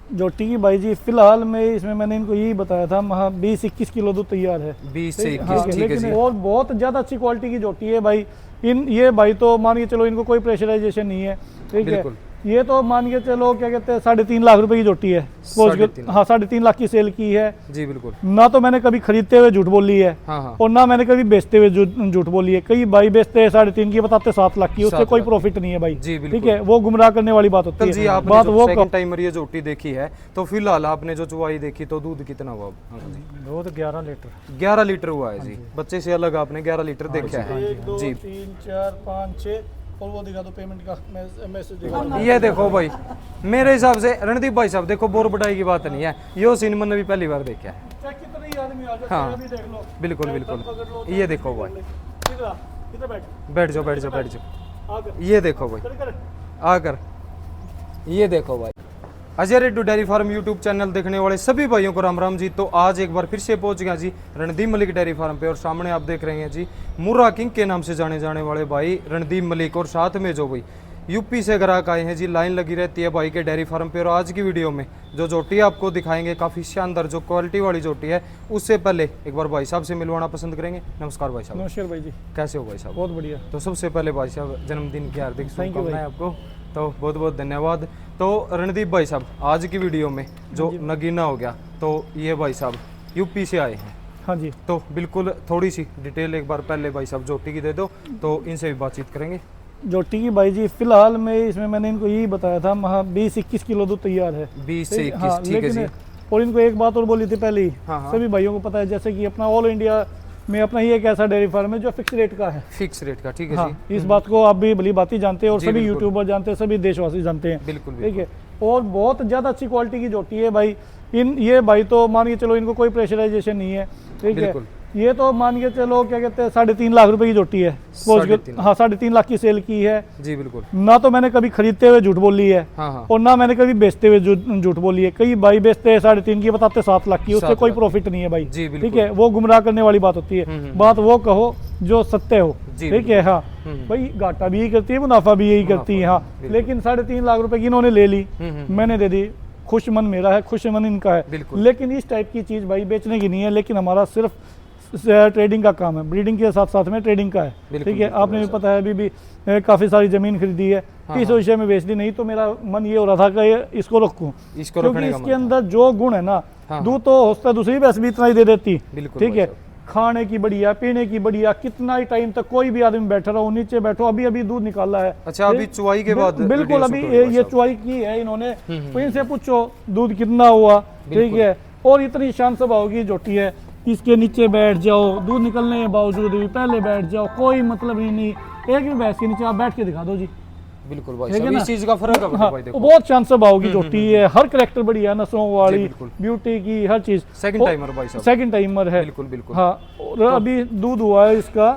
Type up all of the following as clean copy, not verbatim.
जोटी की भाई जी फिलहाल में इसमें मैंने इनको यही बताया था 20-21 किलो दूध तैयार है। 20 से 21 हाँ, ठीक है लेकिन जी। और बहुत ज़्यादा अच्छी क्वालिटी की जोटी है भाई। ये भाई तो मान के चलो इनको कोई प्रेशराइजेशन नहीं है, ठीक है। बिल्कुल। ये तो मान के चलो क्या कहते हैं 3.5 लाख रुपए की जोटी है। 3.5 हाँ 3.5 लाख की सेल की है। जी बिल्कुल। ना तो मैंने कभी खरीदते हुए झूठ बोली है हाँ हाँ और ना मैंने कभी बेचते हुए झूठ बोली है। कई भाई बेचते हैं 3.5 की, बताते 7 लाख की, उससे 7 कोई लाख प्रॉफिट नहीं है भाई। जी बिल्कुल। ठीक है, वो गुमराह करने वाली बात होती अंकल जी है। आपने बात जो वो सेकंड टाइमर ये जोटी देखी है तो फिलहाल आपने जो चुवाई देखी तो दूध कितना हुआ अंकल जी? दूध 11 लीटर। 11 लीटर हुआ है जी। बच्चे से अलग आपने 11 लीटर देखा है 1 2 जी। 3 4 5 6 और वो दिखा दो पेमेंट का मैसेज दिखा दो। ये देखो भाई, मेरे हिसाब से रणदीप भाई साहब देखो बोर बढ़ाई की बात नहीं है, यो सीन मैंने भी पहली बार देखा है। चाहे कितने ही आदमी आ जाए, हाँ, अभी देख लो। बिल्कुल चाहे बिल्कुल। दम पकड़ लो, ये देखो भाई, किधर बैठ बैठ जाओ बैठ जाओ बैठ जाओ। आकर ये देखो भाई कर आकर, ये देखो भाई। Ajay Reddy dairy farm YouTube channel देखने वाले सभी भाइयों को राम राम जी। तो आज एक बार फिर से पहुंच गया जी रणदीप मलिक डेयरी फार्म पे और सामने आप देख रहे हैं जी मुर्रा किंग के नाम से जाने जाने वाले भाई रणदीप मलिक और साथ में जो भाई यूपी से ग्राहक आए हैं जी। लाइन लगी रहती है भाई के डेयरी फार्म पे और आज की वीडियो में जो जोटी आपको दिखाएंगे काफ़ी शानदार जो क्वालिटी वाली जोटी है। उससे पहले एक बार भाई साहब से मिलवाना पसंद करेंगे। नमस्कार भाई साहब। नमस्कार भाई जी, कैसे हो भाई साहब? बहुत बढ़िया। तो सबसे पहले भाई साहब जन्मदिन की हार्दिक Thank you शुभकामनाएं आपको, तो बहुत बहुत धन्यवाद। तो रणदीप भाई साहब आज की वीडियो में जो नगीना हो गया तो ये भाई साहब यूपी से आए हैं। हाँ जी, तो बिल्कुल थोड़ी सी डिटेल एक बार पहले भाई साहब जोटी की दे दो तो इनसे भी बातचीत करेंगे। जोटी की भाई जी फिलहाल में इसमें मैंने इनको यही बताया था 20-21 किलो दूध तैयार है। 20 से 21 हाँ, ठीक है जी। लेकिन और इनको एक बात और बोली थी पहले ही, हाँ, हाँ। सभी भाइयों को पता है जैसे कि अपना ऑल इंडिया में अपना ही एक ऐसा डेयरी फार्म है जो फिक्स रेट का है। फिक्स रेट का ठीक है हाँ, जी। इस बात को आप भी भली बात जानते हैं और जी, सभी बिल्कुल। यूट्यूबर जानते हैं, सभी देशवासी जानते हैं। बिल्कुल ठीक है, और बहुत ज़्यादा अच्छी क्वालिटी की जोटी है भाई। ये भाई तो मान के चलो इनको कोई प्रेशराइजेशन नहीं है, ठीक है। बिल्कुल। ये तो मान के चलो क्या कहते हैं 3.5 लाख रुपए की जोटी है। 3.5 हाँ 3.5 लाख की सेल की है। जी बिल्कुल। ना तो मैंने कभी खरीदते हुए झूठ बोली है हाँ हाँ और ना मैंने कभी बेचते हुए झूठ बोली है। कई भाई बेचते हैं 3.5 की, बताते 7 लाख की, उससे 7 कोई लाख प्रॉफिट नहीं है भाई। जी, बिल्कुल। ठीक है, वो गुमराह करने वाली बात होती है। बात वो कहो जो सत्य हो, जी, ठीक है। हाँ हम्म। भाई घाटा भी यही करती है, मुनाफा भी यही करती है। हाँ, बिल्कुल। लेकिन 3.5 लाख रुपए की इन्होंने ले ली, मैंने दे दी। खुश मन मेरा है, खुश मन इनका है। बिल्कुल। लेकिन इस टाइप की चीज़ भाई बेचने की नहीं है, लेकिन हमारा सिर्फ ट्रेडिंग का काम है, ब्रीडिंग के साथ साथ में ट्रेडिंग का है। बिल्कुल, ठीक है, बिल्कुल आपने भी पता है अभी भी काफ़ी सारी ज़मीन खरीदी है, इस विषय में बेच दी। नहीं तो मेरा मन ये हो रहा था कि इसको रखूं, इसको क्योंकि रखने का इसके मन अंदर जो गुण है ना, हाँ, दूध तो होता दूसरी भैंस भी इतना ही दे देती। बिल्कुल ठीक भाई है, साहब। खाने की बढ़िया, पीने की बढ़िया, कितना ही टाइम तक कोई भी आदमी बैठा रहो, नीचे बैठो, अभी अभी दूध निकाला है। अच्छा, अभी चुवाई के बाद बिल्कुल वीडियो अभी शूट होगी भाई ये साहब। चुवाई की है इन्होंने, तो इनसे पूछो दूध कितना हुआ। ठीक है, और इतनी शांत स्वभाव की जोटी है, इसके नीचे बैठ जाओ, दूध निकलने के बावजूद भी पहले बैठ जाओ, कोई मतलब ही नहीं। एक भी भैंस के नीचे आप बैठ के दिखा दो जी। बिल्कुल भाई ठीक है साहब, ना? इस चीज का फर्क है हाँ, भाई देखो। बहुत शांत स्वभाव की जोटी है, हर करेक्टर बढ़िया, नसों वाली, बिल्कुल। ब्यूटी की, हर चीज। सेकंड टाइमर भाई साहब। सेकंड टाइमर है। बिल्कुल बिल्कुल। हाँ, और अभी दूध हुआ है इसका।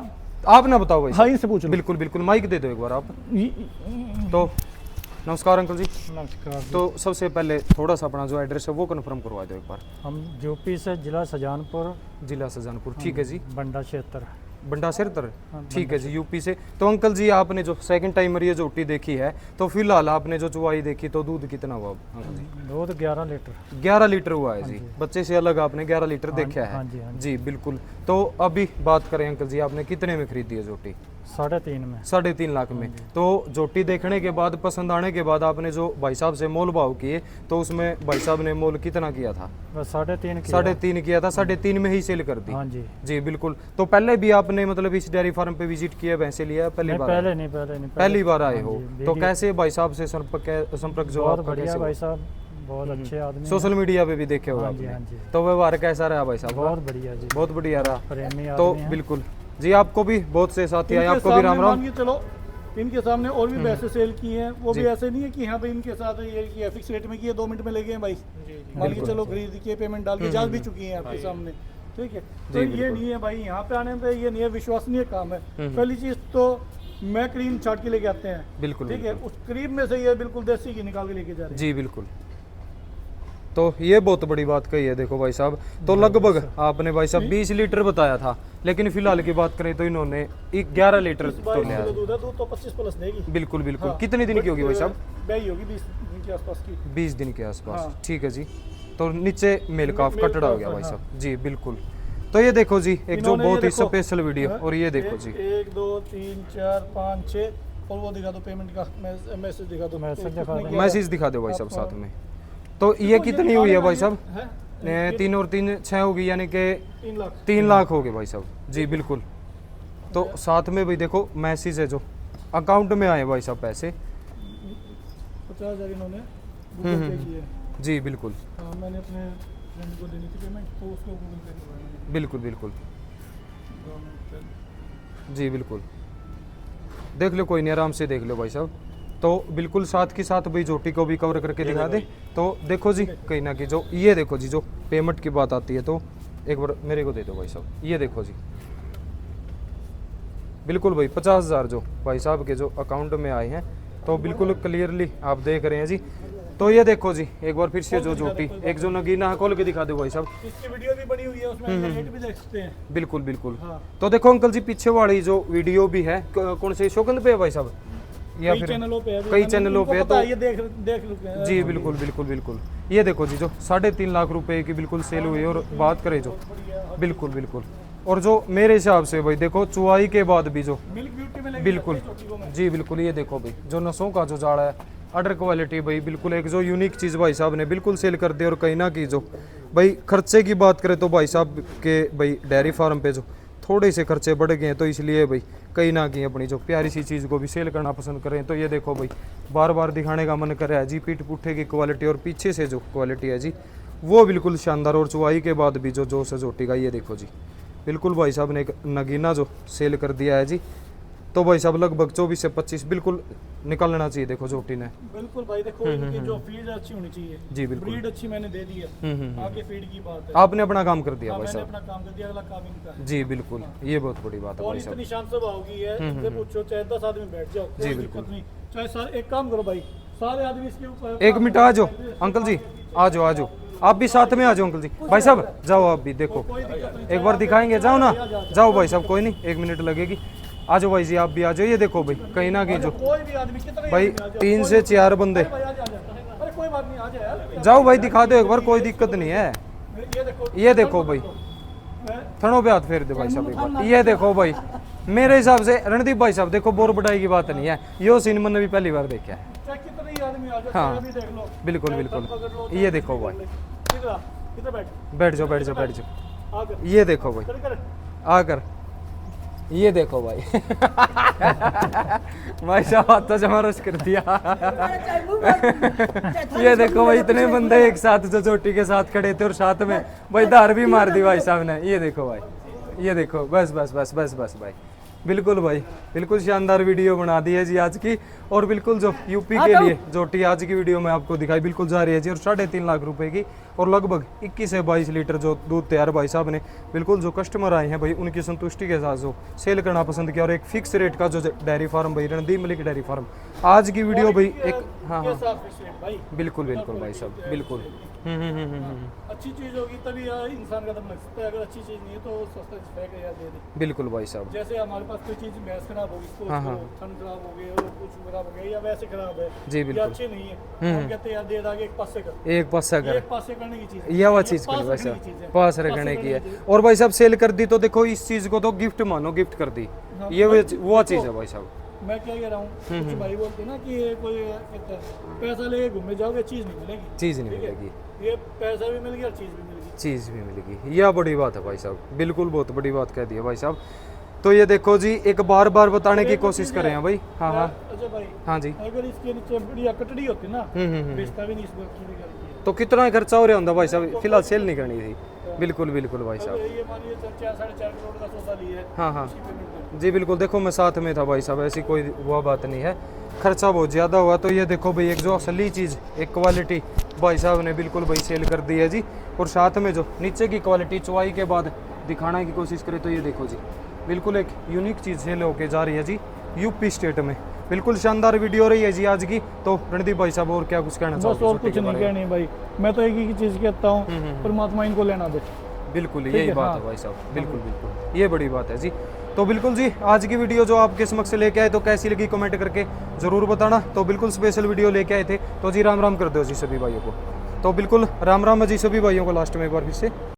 आप ना बताओ भाई हाँ, साहब। इनसे पूछ लो। बिल्कुल बिल्कुल, माइक दे दो एक बार आप। तो नमस्कार अंकल जी। नमस्कार। तो सबसे पहले थोड़ा सा अपना जो एड्रेस है वो कंफर्म करवा दो एक बार। हम यूपी से, जिला शाहजहानपुर, जिला शाहजहानपुर ठीक है जी। बंडा क्षेत्र। बंडा सिरतर हाँ, ठीक है जी, यूपी से। तो अंकल जी आपने जो सेकंड टाइमर ये जोटी देखी है तो फिलहाल आपने जो चुवाई देखी तो दूध कितना हुआ अंकल जी? दूध 11 लीटर। 11 लीटर हुआ है जी। बच्चे से अलग आपने 11 लीटर देखा है। हाँ जी, हाँ जी बिल्कुल। तो अभी बात करें अंकल जी, आपने कितने में खरीदी है जोटी? 3.5 में। 3.5 लाख में। तो जोटी देखने के बाद, पसंद आने के बाद आपने जो भाई साहब से मोल भाव किए तो उसमें भाई साहब ने मोल कितना किया था? बस 3.5 की। 3.5 किया था, 3.5 में ही सेल कर दी। हाँ जी। जी बिल्कुल। तो पहले भी आपने मतलब इस डेयरी फार्म पे विजिट किया, भैंसे लिया है? पहली नहीं, बार? पहले नहीं। पहली बार आए हो? हाँ जी, तो वीडियो- कैसे भाई साहब से संपर्क जो बहुत आपका बढ़िया कैसे भाई हुआ? साहब, बहुत अच्छे आदमी हैं। सोशल मीडिया पे भी देखे हो हाँ जी, आपने? हाँ जी। तो व्यवहार कैसा रहा भाई साहब? बहुत बढ़िया जी, बहुत बढ़िया रहा। प्रेमी तो आदमी हैं। बिल्कुल जी, आपको भी बहुत से साथी आए, इनके आपको भी सामने राम राम। मान के चलो, इनके सामने और भी भैंसे सेल की हैं, वो भी जी। ऐसे नहीं है कि यहाँ पे इनके साथ ये किया फिक्स रेट में किए, 2 मिनट में ले गए हैं भाई। मान के बिल्कुल। चलो खरीद के पेमेंट डाल के जा भी चुकी हैं आपके सामने। ठीक है, तो जी, ये बिल्कुल। नहीं है भाई, यहाँ पे आने पे ये नहीं है, विश्वसनीय काम है। पहली चीज तो मैं क्रीम छाट के लेके आते हैं। बिल्कुल ठीक है, उस क्रीम में से ये बिल्कुल देसी घी निकाल के लेके जा रहे हैं। जी बिल्कुल। तो ये बहुत बड़ी बात कही है देखो भाई साहब। तो लगभग आपने भाई साहब 20 लीटर बताया था, लेकिन फिलहाल की बात करें तो इन्होंने 11 लीटर तो 22 लिया किलो है। दूध है, दूध तो 25 प्लस देगी। बिल्कुल बिल्कुल। हाँ, कितने दिन की होगी भाई साहब? ब्याई होगी दिन के आसपास की। 20 दिन के आसपास, हाँ। ठीक है जी। तो नीचे मेल काफ मेल कटड़ा हो काफ गया है, भाई हाँ। साहब जी बिल्कुल। तो ये देखो जी एक जो इन्होंने बहुत ये ही देखो, स्पेशल वीडियो, हाँ, और ये देखो जी 1 2 3 4 5 6 और वो दिखा दो पेमेंट का मैसेज दिखा दो। मैसेज दिखा दो भाई साहब साथ में। तो ये कितनी हुई है भाई साहब? 3 और 3 6 होगी, यानी कि 3 लाख 3 लाख हो गए भाई साहब जी बिल्कुल। तो साथ में भाई देखो मैसेज है जो अकाउंट में आए भाई साहब पैसे 50,000 इन्होंने गूगल पे किए। जी बिल्कुल हाँ, मैंने अपने फ्रेंड को देनी थी पेमेंट तो उसको गूगल पे करवाया मैंने। बिल्कुल बिल्कुल गवर्नमेंट जी बिल्कुल। देख लो, कोई नहीं, आराम से देख लो भाई साहब। तो बिल्कुल साथ के साथ भाई जोटी को भी कवर करके दिखा दे। तो देखो जी कहीं ना कहीं जो ये देखो जी जो पेमेंट की बात आती है, तो एक बार मेरे को दे दो भाई साहब। ये देखो जी बिल्कुल भाई 50,000 जो भाई साहब के जो अकाउंट में आए हैं, तो बिल्कुल क्लियरली आप देख रहे हैं जी। तो ये देखो जी एक बार फिर से जो जोटी एक जो नगीना खोल के दिखा दो भाई साहब। इसकी वीडियो भी बनी हुई है, उसमें रेट भी देख सकते हैं। बिल्कुल बिल्कुल। हाँ। तो देखो अंकल जी पीछे वाली जो वीडियो भी है कौन से शोकंद पे है भाई साहब, या कई फिर चैनलों पे है, कई चैनलों पे है, तो तो ये देख देख लुके हैं। जी बिल्कुल बिल्कुल बिल्कुल। ये देखो जी जो 3.5 लाख रुपए की बिल्कुल सेल हुई है। और बात करें जो बिल्कुल बिल्कुल, और जो मेरे हिसाब से भाई देखो चुआई के बाद भी जो मिल्क ब्यूटी में लेके बिल्कुल जाते हैं चोटी को मैं। जी बिल्कुल। ये देखो भाई जो नसों का जो जाड़ा है, अडर क्वालिटी भाई बिल्कुल एक जो यूनिक चीज़ भाई साहब ने बिल्कुल सेल कर दी। और कहीं ना की जो भाई खर्चे की बात करें तो भाई साहब के भाई डेयरी फार्म पे जो थोड़े से खर्चे बढ़ गए हैं, तो इसलिए भाई कहीं ना कहीं अपनी जो प्यारी सी चीज़ को भी सेल करना पसंद करें। तो ये देखो भाई बार बार दिखाने का मन कर रहा है जी पीठ पुट्ठे की क्वालिटी, और पीछे से जो क्वालिटी है जी वो बिल्कुल शानदार। और चुवाई के बाद भी जो जोश है जोटी का, ये देखो जी बिल्कुल भाई साहब ने एक नगीना जो सेल कर दिया है जी। तो भाई साहब लगभग 24 से 25 बिल्कुल निकलना चाहिए देखो जोटी ने। बिल्कुल भाई देखो इनकी जो फीड अच्छी होनी चाहिए जी बिल्कुल। ब्रीड अच्छी मैंने दे दी है। आगे फीड की बात है, आपने अपना काम कर दिया हाँ, भाई मैंने साहब अपना काम कर दिया, अगला काम इनका है। जी बिल्कुल। ये बहुत बड़ी बात है और भाई साहब इतनी शांत सभा होगी है, इनसे पूछो चाहे 10 आदमी बैठ जाओ कोई दिक्कत नहीं। चाहे सारे एक काम करो भाई, सारे आदमी इसके ऊपर एक मिनट आ जाओ अंकल जी, आ जाओ आ जाओ, आप भी साथ में आ जाओ अंकल जी। भाई साहब जाओ आप भी देखो, एक बार दिखाएंगे, जाओ ना जाओ भाई साहब, कोई नहीं 1 मिनट लगेगी। आ जाओ भाई जी आप भी आ जाओ। ये देखो भाई कहीं ना कहीं जो कोई भी आदमी कितने भाई 3 से 4 बंदे, भाई आ जा अरे कोई बात नहीं, आ जा यार। जाओ भाई दिखा दो एक बार, कोई दिक्कत नहीं है। ये देखो भाई थनों पे हाथ फेर दे भाई साहब एक बार। ये देखो भाई मेरे हिसाब से रणदीप भाई साहब देखो बोर बढ़ाई की बात नहीं है, यो सीन मैंने भी पहली बार देखा है। चाहे कितने ही आदमी आ जाए, हाँ। अभी देख लो। बिल्कुल चाहे बिल्कुल। तब पकड़ लो, ये देखो भाई, किधर बैठ बैठ जाओ बैठ जाओ बैठ जाओ। आकर ये देखो भाई कर आकर, ये देखो भाई भाई साहब हाथ तो जमा रश कर दिया। ये देखो भाई इतने बंदे एक साथ जो चोटी के साथ खड़े थे, और साथ में भाई धार भी मार दी भाई साहब ने। ये देखो भाई, ये देखो बस बस बस बस बस भाई बिल्कुल भाई बिल्कुल शानदार वीडियो बना दी है जी आज की। और बिल्कुल जो यूपी के लिए जोटी आज की वीडियो में आपको दिखाई बिल्कुल जा रही है जी। और 3.5 लाख रुपए की, और लगभग 21 से 22 लीटर जो दूध तैयार भाई साहब ने बिल्कुल जो कस्टमर आए हैं भाई उनकी संतुष्टि के साथ जो सेल करना पसंद किया। और एक फिक्स रेट का जो डेयरी फार्म भाई रणदीप मलिक डेयरी फार्म आज की वीडियो भाई एक हाँ हाँ भाई बिल्कुल बिल्कुल भाई साहब बिल्कुल। अच्छी चीज होगी तभी यार इंसान का दम लग सकता है, अगर अच्छी चीज नहीं है तो सस्ता फेंक यार दे दे। बिल्कुल भाई साहब। जैसे हमारे पास कोई चीज भैंस खराब होगी, इसको थन खराब हो गया, कुछ खराब हो गया, या वैसे खराब है जी या बिल्कुल अच्छी नहीं है, हम कहते हैं यार दे दागे एक पासे कर, एक पासा कर, एक पासे करने की चीज है, ये वो ये चीज पास करी भाई रखने साहब, की चीज है, पास रखने की है। और भाई साहब सेल कर दी तो देखो इस चीज को तो गिफ्ट मानो, गिफ्ट कर दी, ये वो चीज है भाई साहब। मैं क्या कह रहा हूँ, कुछ भाई बोलते हैं ना कि ये कोई कहता है पैसा लेके घूमने जाओगे चीज नहीं मिलेगी, चीज नहीं मिलेगी, ये पैसा भी मिल गया और चीज भी मिल गई। चीज भी मिलेगी, यह बड़ी बात है भाई साहब, बिल्कुल बहुत बड़ी बात कह दी है भाई साहब। तो ये देखो जी एक बार बार बताने की कोशिश कर रहे हैं भाई। हाँ हाँ अच्छा भाई, हाँ जी। अगर इसके नीचे बढ़िया कटड़ी होती ना, बेचता भी नहीं इस वक्त की करती तो कितना खर्चा हो रहा होता भाई साहब, फिलहाल सेल नहीं करनी थी। बिल्कुल बिल्कुल भाई साहब। है। ये मानिए 4-4.5 करोड़ का सौदा लिया है, हाँ हाँ इसकी पेमेंट जी बिल्कुल। देखो मैं साथ में था भाई साहब, ऐसी कोई वो बात नहीं है, खर्चा बहुत ज़्यादा हुआ। तो ये देखो भाई एक जो असली चीज़ एक क्वालिटी भाई साहब ने बिल्कुल भाई सेल कर दी है जी। और साथ में जो नीचे की क्वालिटी चुवाई के बाद दिखाने की कोशिश करें तो ये देखो जी बिल्कुल एक यूनिक चीज़ सेल होके जा रही है जी यूपी स्टेट में। बिल्कुल शानदार वीडियो रही है जी आज की। तो रणदीप भाई साहब और क्या कुछ कहना बस चाहोगे? और कुछ नहीं कहनी भाई, मैं तो एक ही चीज़ कहता हूँ, परमात्मा इनको लेना दे। बिल्कुल यही है, बात हाँ। है भाई साहब, बिल्कुल बिल्कुल ये बड़ी बात है जी। तो बिल्कुल जी आज की वीडियो जो आपके समक्ष लेके आए तो कैसी लगी कमेंट करके ज़रूर बताना। तो बिल्कुल स्पेशल वीडियो लेके आए थे, तो जी राम राम कर दो जी सभी भाइयों को। तो बिल्कुल राम राम जी सभी भाइयों को लास्ट में एक बार फिर से।